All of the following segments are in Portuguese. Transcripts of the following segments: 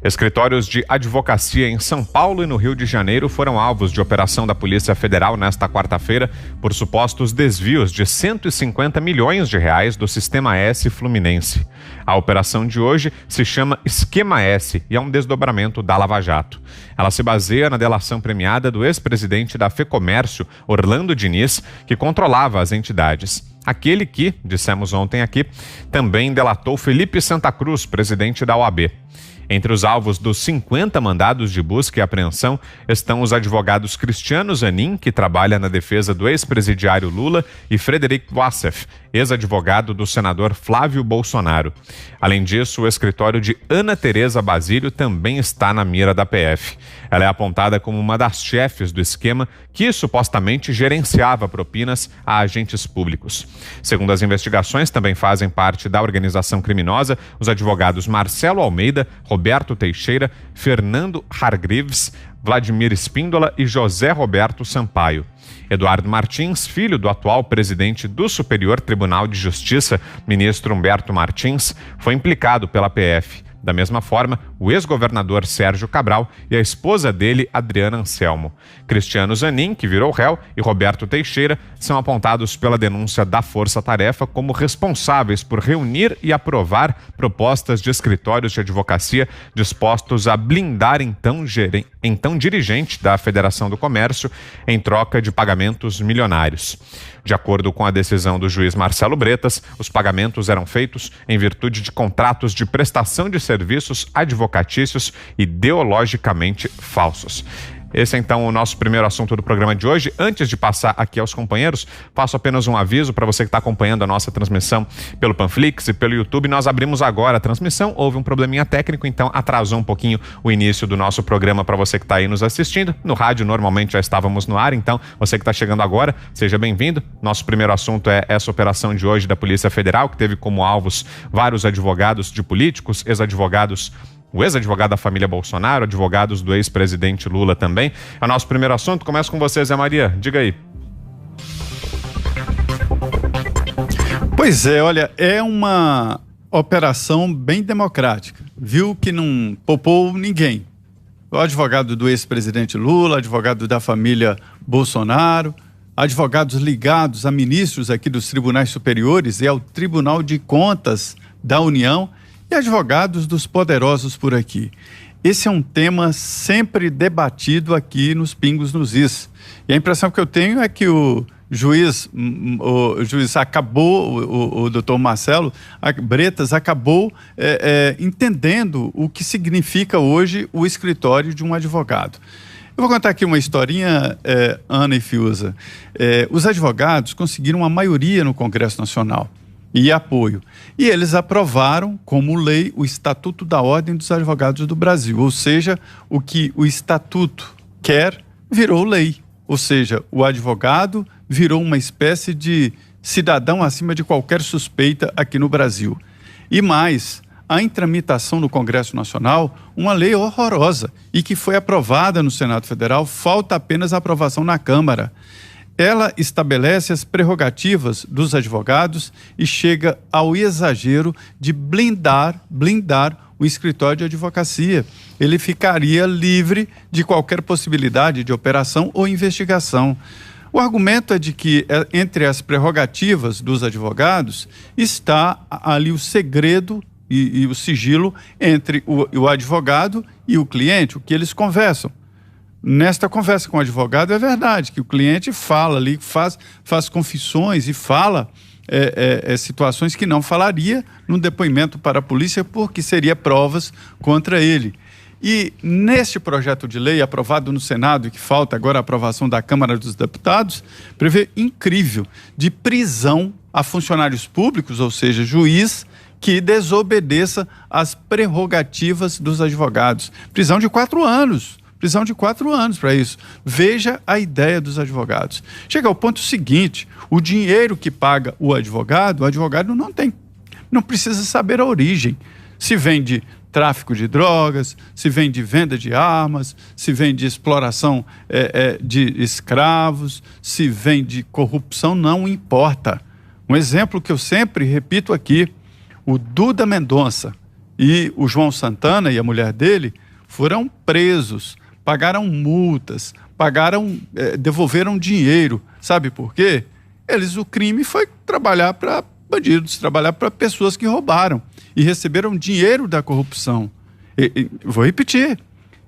Escritórios de advocacia em São Paulo e no Rio de Janeiro foram alvos de operação da Polícia Federal nesta quarta-feira por supostos desvios de 150 milhões de reais do Sistema S Fluminense. A operação de hoje se chama Esquema S e é um desdobramento da Lava Jato. Ela se baseia na delação premiada do ex-presidente da Fecomércio, Orlando Diniz, que controlava as entidades. Aquele que, dissemos ontem aqui, também delatou Felipe Santa Cruz, presidente da OAB. Entre os alvos dos 50 mandados de busca e apreensão estão os advogados Cristiano Zanin, que trabalha na defesa do ex-presidiário Lula, e Frederic Wassef, ex-advogado do senador Flávio Bolsonaro. Além disso, o escritório de Ana Tereza Basílio também está na mira da PF. Ela é apontada como uma das chefes do esquema que supostamente gerenciava propinas a agentes públicos. Segundo as investigações, também fazem parte da organização criminosa os advogados Marcelo Almeida, Roberto Teixeira, Fernando Hargreaves, Vladimir Espíndola e José Roberto Sampaio. Eduardo Martins, filho do atual presidente do Superior Tribunal de Justiça, ministro Humberto Martins, foi implicado pela PF. Da mesma forma, o ex-governador Sérgio Cabral e a esposa dele, Adriana Anselmo. Cristiano Zanin, que virou réu, e Roberto Teixeira são apontados pela denúncia da Força Tarefa como responsáveis por reunir e aprovar propostas de escritórios de advocacia dispostos a blindar então dirigente da Federação do Comércio em troca de pagamentos milionários. De acordo com a decisão do juiz Marcelo Bretas, os pagamentos eram feitos em virtude de contratos de prestação de serviços advocatícios ideologicamente falsos. Esse é então o nosso primeiro assunto do programa de hoje. Antes de passar aqui aos companheiros, faço apenas um aviso para você que está acompanhando a nossa transmissão pelo Panflix e pelo YouTube. Nós abrimos agora a transmissão, houve um probleminha técnico, então atrasou um pouquinho o início do nosso programa para você que está aí nos assistindo. No rádio normalmente já estávamos no ar, então você que está chegando agora, seja bem-vindo. Nosso primeiro assunto é essa operação de hoje da Polícia Federal, que teve como alvos vários advogados de políticos, o ex-advogado da família Bolsonaro, advogados do ex-presidente Lula também. É o nosso primeiro assunto. Começa com você, Zé Maria. Diga aí. Pois é, olha, é uma operação bem democrática. Viu que não poupou ninguém. O advogado do ex-presidente Lula, advogado da família Bolsonaro, advogados ligados a ministros aqui dos tribunais superiores e ao Tribunal de Contas da União, e advogados dos poderosos por aqui. Esse é um tema sempre debatido aqui nos Pingos nos Is. E a impressão que eu tenho é que o juiz acabou, o doutor Marcelo Bretas acabou entendendo o que significa hoje o escritório de um advogado. Eu vou contar aqui uma historinha, Ana e Fiuza. Os advogados conseguiram uma maioria no Congresso Nacional e apoio. E eles aprovaram como lei o Estatuto da Ordem dos Advogados do Brasil, ou seja, o que o Estatuto quer virou lei, ou seja, o advogado virou uma espécie de cidadão acima de qualquer suspeita aqui no Brasil. E mais, há em tramitação no Congresso Nacional uma lei horrorosa e que foi aprovada no Senado Federal, falta apenas a aprovação na Câmara. Ela estabelece as prerrogativas dos advogados e chega ao exagero de blindar o escritório de advocacia. Ele ficaria livre de qualquer possibilidade de operação ou investigação. O argumento é de que entre as prerrogativas dos advogados está ali o segredo e o sigilo entre o advogado e o cliente, o que eles conversam. Nesta conversa com o advogado é verdade que o cliente fala ali, faz confissões e fala situações que não falaria num depoimento para a polícia porque seria provas contra ele. E neste projeto de lei aprovado no Senado e que falta agora a aprovação da Câmara dos Deputados, prevê incrível de prisão a funcionários públicos, ou seja, juiz, que desobedeça às prerrogativas dos advogados. Prisão de 4 anos. Prisão de 4 anos para isso. Veja a ideia dos advogados. Chega ao ponto seguinte, o dinheiro que paga o advogado não precisa saber a origem. Se vem de tráfico de drogas, se vem de venda de armas, se vem de exploração de escravos, se vem de corrupção, não importa. Um exemplo que eu sempre repito aqui, o Duda Mendonça, E o João Santana e a mulher dele foram presos, pagaram multas, devolveram dinheiro. Sabe por quê? O crime foi trabalhar para bandidos, trabalhar para pessoas que roubaram e receberam dinheiro da corrupção. Vou repetir,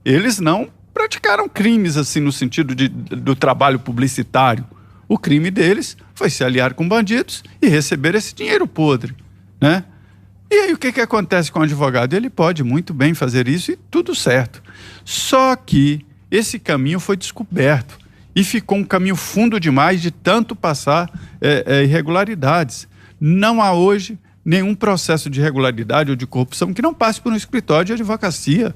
eles não praticaram crimes assim no sentido do trabalho publicitário. O crime deles foi se aliar com bandidos e receber esse dinheiro podre, né? E aí o que acontece com o advogado? Ele pode muito bem fazer isso e tudo certo. Só que esse caminho foi descoberto e ficou um caminho fundo demais de tanto passar irregularidades. Não há hoje nenhum processo de irregularidade ou de corrupção que não passe por um escritório de advocacia,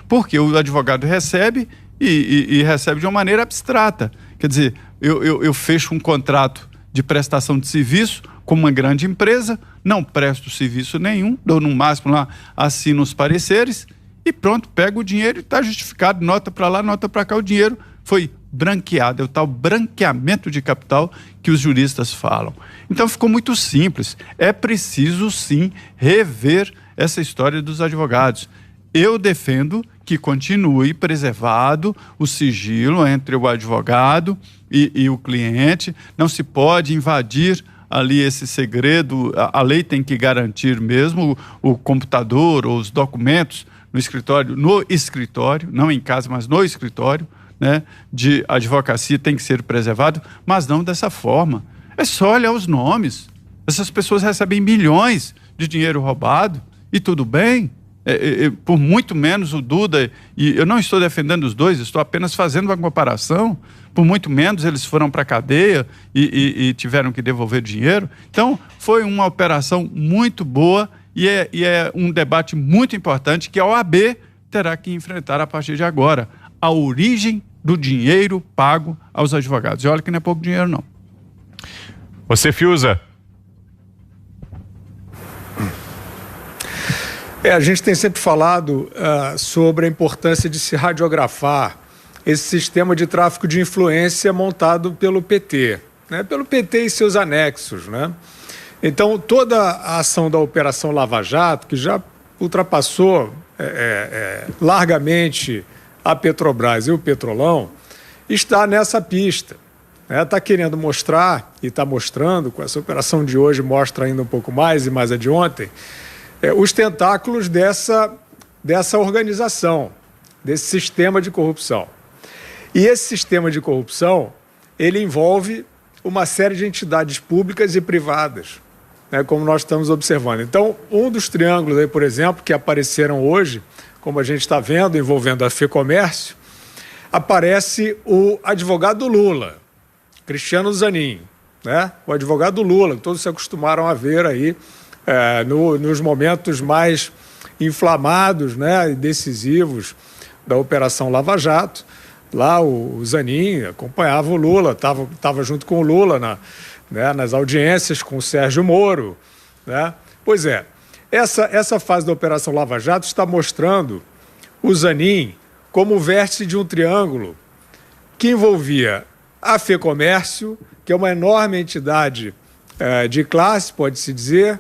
porque o advogado recebe e recebe de uma maneira abstrata. Quer dizer, eu fecho um contrato de prestação de serviço com uma grande empresa, não presto serviço nenhum, dou no máximo lá, assino os pareceres e pronto, pego o dinheiro e está justificado, nota para lá, nota para cá, o dinheiro foi branqueado, é o tal branqueamento de capital que os juristas falam. Então ficou muito simples, é preciso sim rever essa história dos advogados. Eu defendo que continue preservado o sigilo entre o advogado e o cliente, não se pode invadir ali esse segredo, a lei tem que garantir mesmo o computador ou os documentos no escritório, não em casa, mas no escritório, né, de advocacia tem que ser preservado, mas não dessa forma. É só olhar os nomes. Essas pessoas recebem milhões de dinheiro roubado e tudo bem. Por muito menos o Duda, e eu não estou defendendo os dois, estou apenas fazendo uma comparação, por muito menos eles foram para a cadeia e tiveram que devolver dinheiro. Então, foi uma operação muito boa e é um debate muito importante que a OAB terá que enfrentar a partir de agora. A origem do dinheiro pago aos advogados. E olha que não é pouco dinheiro, não. Você, Fiuza. A gente tem sempre falado sobre a importância de se radiografar esse sistema de tráfico de influência montado pelo PT, né? Pelo PT e seus anexos, né? Então, toda a ação da Operação Lava Jato, que já ultrapassou largamente a Petrobras e o Petrolão, está nessa pista. Está querendo mostrar, e está mostrando, com essa operação de hoje mostra ainda um pouco mais, e mais a de ontem, os tentáculos dessa organização, desse sistema de corrupção. E esse sistema de corrupção, ele envolve uma série de entidades públicas e privadas, né, como nós estamos observando. Então, um dos triângulos, aí, por exemplo, que apareceram hoje, como a gente está vendo, envolvendo a FEComércio, aparece o advogado Lula, Cristiano Zanin, né? O advogado Lula, que todos se acostumaram a ver aí, nos momentos mais inflamados, né, e decisivos da Operação Lava Jato. Lá o Zanin acompanhava o Lula, estava junto com o Lula nas audiências com o Sérgio Moro, né? Pois é, essa fase da Operação Lava Jato está mostrando o Zanin como o vértice de um triângulo que envolvia a FEComércio, que é uma enorme entidade de classe, pode-se dizer,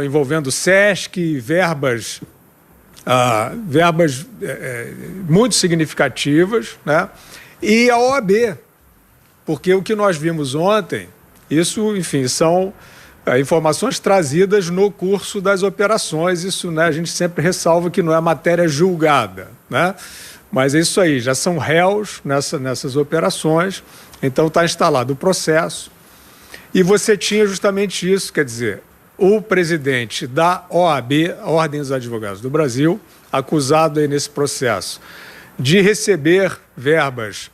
envolvendo SESC, verbas muito significativas, né? E a OAB, porque o que nós vimos ontem, isso, enfim, são informações trazidas no curso das operações, isso, né, a gente sempre ressalva que não é matéria julgada, né? Mas é isso aí, já são réus nessas operações, então está instalado o processo. E você tinha justamente isso, quer dizer, o presidente da OAB, a Ordem dos Advogados do Brasil, acusado aí nesse processo de receber verbas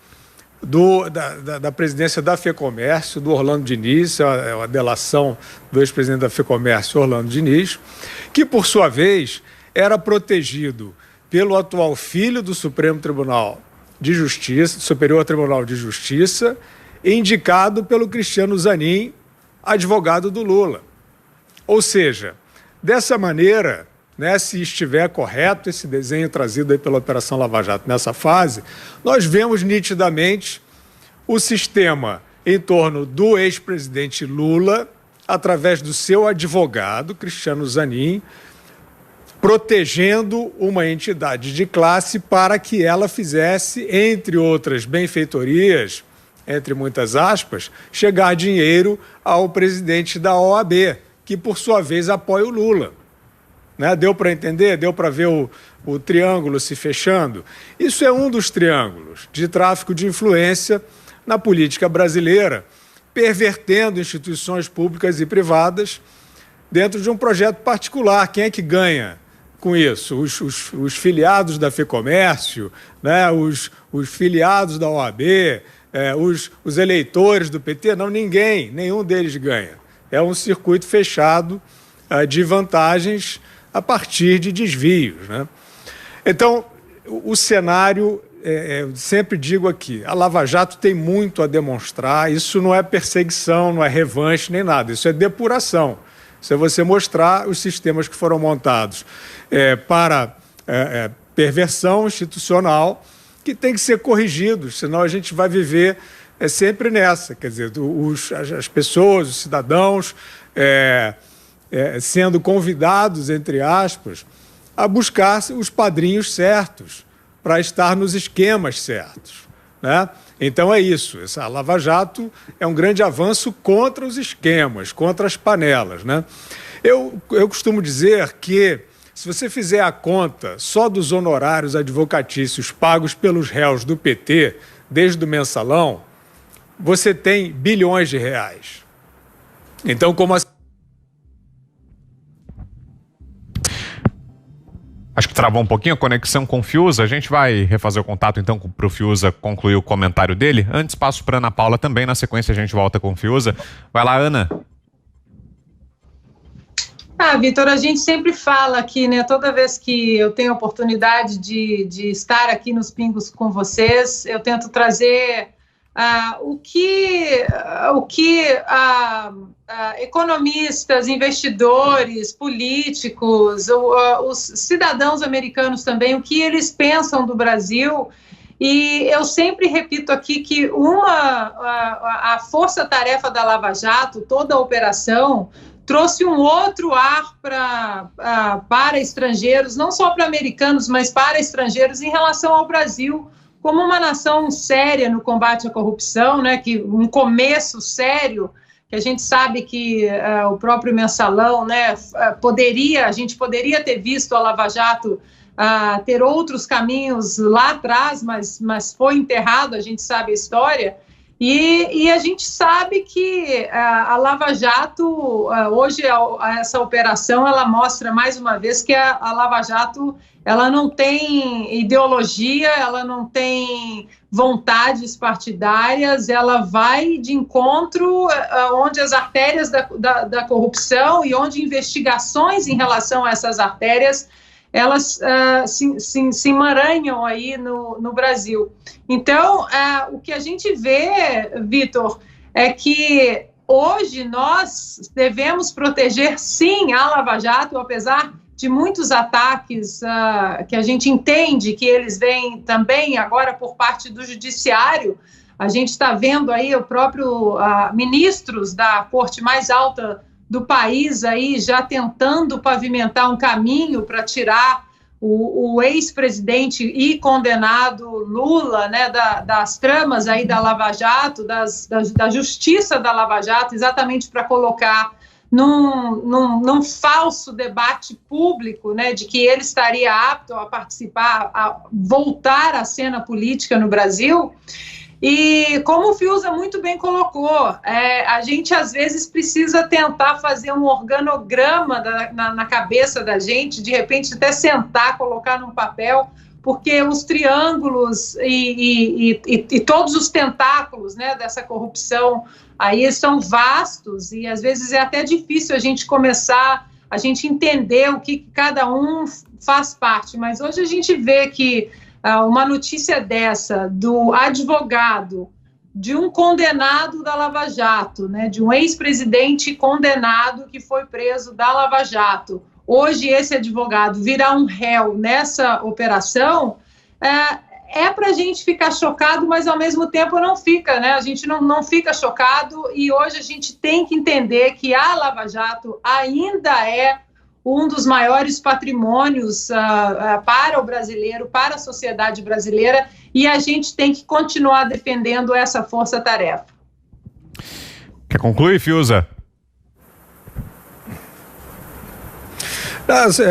da presidência da FEComércio, do Orlando Diniz, a delação do ex-presidente da FEComércio, Orlando Diniz, que, por sua vez, era protegido pelo atual filho do Supremo Tribunal de Justiça, Superior Tribunal de Justiça, indicado pelo Cristiano Zanin, advogado do Lula. Ou seja, dessa maneira, né, se estiver correto esse desenho trazido aí pela Operação Lava Jato nessa fase, nós vemos nitidamente o sistema em torno do ex-presidente Lula, através do seu advogado, Cristiano Zanin, protegendo uma entidade de classe para que ela fizesse, entre outras benfeitorias, entre muitas aspas, chegar dinheiro ao presidente da OAB, que por sua vez apoia o Lula. Né? Deu para entender? Deu para ver o triângulo se fechando? Isso é um dos triângulos de tráfico de influência na política brasileira, pervertendo instituições públicas e privadas dentro de um projeto particular. Quem é que ganha com isso? Os filiados da FEComércio, né? os filiados da OAB, os eleitores do PT? Não, ninguém, nenhum deles ganha. É um circuito fechado de vantagens a partir de desvios. Né? Então, o cenário, sempre digo aqui, a Lava Jato tem muito a demonstrar. Isso não é perseguição, não é revanche nem nada, isso é depuração. Isso é você mostrar os sistemas que foram montados para perversão institucional, que tem que ser corrigidos, senão a gente vai viver sempre nessa. Quer dizer, as pessoas, os cidadãos, sendo convidados, entre aspas, a buscar os padrinhos certos, para estar nos esquemas certos. Né? Então é isso, essa Lava Jato é um grande avanço contra os esquemas, contra as panelas. Né? Eu costumo dizer que, se você fizer a conta só dos honorários advocatícios pagos pelos réus do PT, desde o mensalão, você tem bilhões de reais. Então, como assim? Acho que travou um pouquinho a conexão com o Fiuza. A gente vai refazer o contato então para o Fiuza concluir o comentário dele. Antes, passo para Ana Paula também. Na sequência, a gente volta com o Fiuza. Vai lá, Ana. Vitor, a gente sempre fala aqui, né? Toda vez que eu tenho a oportunidade de estar aqui nos Pingos com vocês, eu tento trazer o que economistas, investidores, políticos, os cidadãos americanos também, o que eles pensam do Brasil. E eu sempre repito aqui que a força-tarefa da Lava Jato, toda a operação, trouxe um outro ar para estrangeiros, não só para americanos, mas para estrangeiros em relação ao Brasil, como uma nação séria no combate à corrupção, né, que um começo sério, que a gente sabe que o próprio mensalão, né, a gente poderia ter visto a Lava Jato ter outros caminhos lá atrás, mas foi enterrado, a gente sabe a história, e a gente sabe que a Lava Jato, hoje essa operação, ela mostra mais uma vez que a Lava Jato, ela não tem ideologia, ela não tem vontades partidárias, ela vai de encontro onde as artérias da corrupção e onde investigações em relação a essas artérias, elas se emaranham aí no Brasil. Então, o que a gente vê, Vitor, é que hoje nós devemos proteger, sim, a Lava Jato, apesar de muitos ataques que a gente entende que eles vêm também agora por parte do judiciário. A gente está vendo aí o próprio ministros da corte mais alta do país aí já tentando pavimentar um caminho para tirar o ex-presidente e condenado Lula, né, das tramas aí da Lava Jato, da justiça da Lava Jato, exatamente para colocar num falso debate público, né, de que ele estaria apto a participar, a voltar à cena política no Brasil. E como o Fiuza muito bem colocou, a gente às vezes precisa tentar fazer um organograma na cabeça da gente, de repente até sentar, colocar num papel, porque os triângulos e todos os tentáculos, né, dessa corrupção aí são vastos e às vezes é até difícil a gente começar, a gente entender o que cada um faz parte, mas hoje a gente vê que uma notícia dessa, do advogado, de um condenado da Lava Jato, né, de um ex-presidente condenado que foi preso da Lava Jato, hoje esse advogado virar um réu nessa operação, para a gente ficar chocado, mas ao mesmo tempo não fica, né? A gente não fica chocado e hoje a gente tem que entender que a Lava Jato ainda é um dos maiores patrimônios para o brasileiro, para a sociedade brasileira, e a gente tem que continuar defendendo essa força-tarefa. Quer concluir, Fiuza?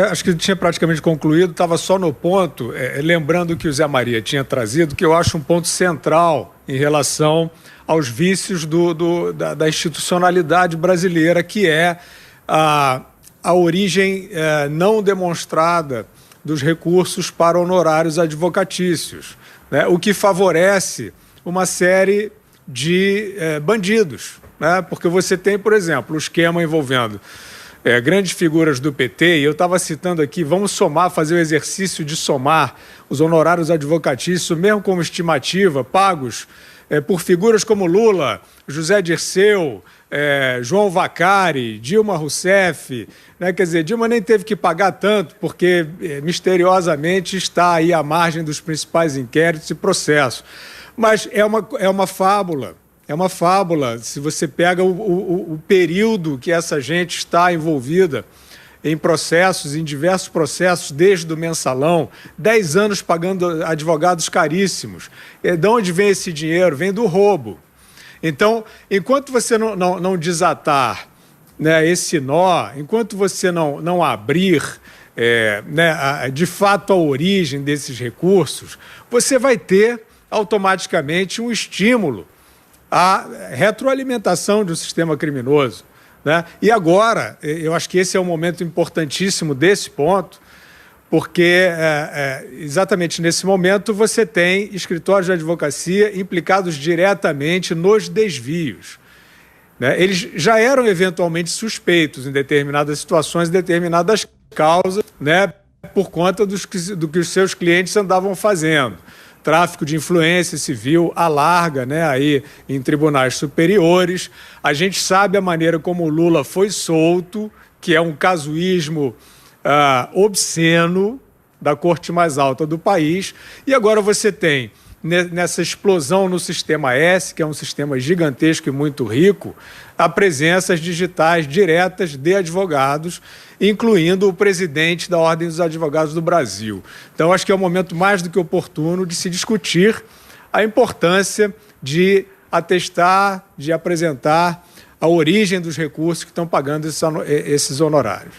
Acho que tinha praticamente concluído, estava só no ponto, lembrando que o Zé Maria tinha trazido, que eu acho um ponto central em relação aos vícios da institucionalidade brasileira, que é a origem não demonstrada dos recursos para honorários advocatícios, né? O que favorece uma série de bandidos, né? Porque você tem, por exemplo, o esquema envolvendo grandes figuras do PT, e eu estava citando aqui, vamos somar, fazer o exercício de somar os honorários advocatícios, mesmo como estimativa, pagos por figuras como Lula, José Dirceu, João Vacari, Dilma Rousseff, né? Quer dizer, Dilma nem teve que pagar tanto, porque misteriosamente está aí à margem dos principais inquéritos e processos. Mas é uma fábula. É uma fábula, se você pega o período que essa gente está envolvida em processos, em diversos processos, desde o mensalão, 10 anos pagando advogados caríssimos. De onde vem esse dinheiro? Vem do roubo. Então, enquanto você não desatar, né, esse nó, enquanto você não abrir de fato a origem desses recursos, você vai ter automaticamente um estímulo a retroalimentação do sistema criminoso, né? E agora, eu acho que esse é um momento importantíssimo desse ponto, porque exatamente nesse momento você tem escritórios de advocacia implicados diretamente nos desvios, né? Eles já eram eventualmente suspeitos em determinadas situações, em determinadas causas, né, por conta do que os seus clientes andavam fazendo. Tráfico de influência civil à larga, né, aí em tribunais superiores. A gente sabe a maneira como o Lula foi solto, que é um casuísmo obsceno da corte mais alta do país. E agora você tem, nessa explosão no sistema S, que é um sistema gigantesco e muito rico, a presença digitais diretas de advogados, incluindo o presidente da Ordem dos Advogados do Brasil. Então, acho que é o momento mais do que oportuno de se discutir a importância de atestar, de apresentar a origem dos recursos que estão pagando esses honorários.